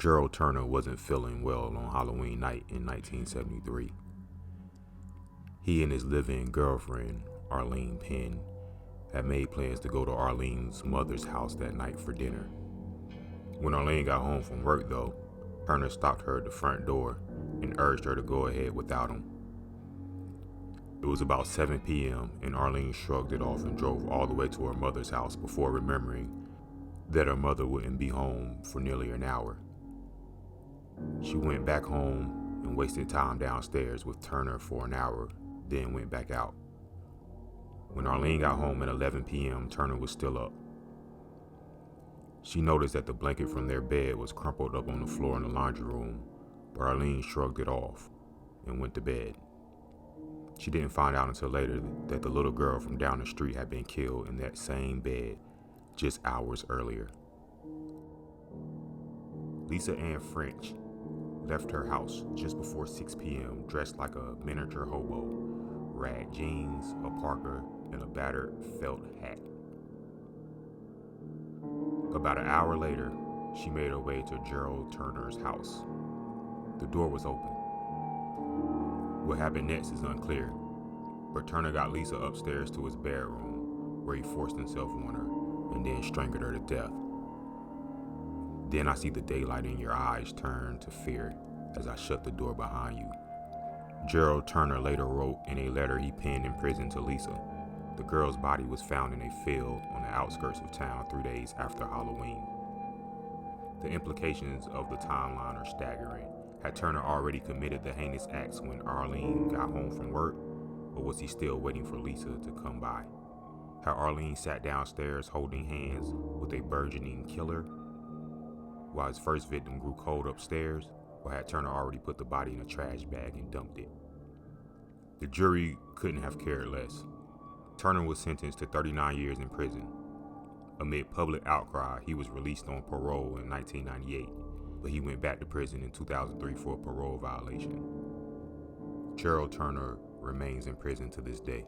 Gerald Turner wasn't feeling well on Halloween night in 1973. He and his live-in girlfriend, Arlene Penn, had made plans to go to Arlene's mother's house that night for dinner. When Arlene got home from work, though, Turner stopped her at the front door and urged her to go ahead without him. It was about 7 p.m. and Arlene shrugged it off and drove all the way to her mother's house before remembering that her mother wouldn't be home for nearly an hour. She went back home and wasted time downstairs with Turner for an hour, then went back out. When Arlene got home at 11 p.m., Turner was still up. She noticed that the blanket from their bed was crumpled up on the floor in the laundry room, but Arlene shrugged it off and went to bed. She didn't find out until later that the little girl from down the street had been killed in that same bed just hours earlier. Lisa Ann French left her house just before 6 p.m. dressed like a miniature hobo, rag jeans, a parka, and a battered felt hat. About an hour later, she made her way to Gerald Turner's house. The door was open. What happened next is unclear, but Turner got Lisa upstairs to his bedroom, where he forced himself on her and then strangled her to death. Then I see the daylight in your eyes turn to fear as I shut the door behind you. Gerald Turner later wrote in a letter he penned in prison to Lisa. The girl's body was found in a field on the outskirts of town 3 days after Halloween. The implications of the timeline are staggering. Had Turner already committed the heinous acts when Arlene got home from work, or was he still waiting for Lisa to come by? Had Arlene sat downstairs holding hands with a burgeoning killer while his first victim grew cold upstairs, or had Turner already put the body in a trash bag and dumped it? The jury couldn't have cared less. Turner was sentenced to 39 years in prison. Amid public outcry, he was released on parole in 1998, but he went back to prison in 2003 for a parole violation. Gerald Turner remains in prison to this day.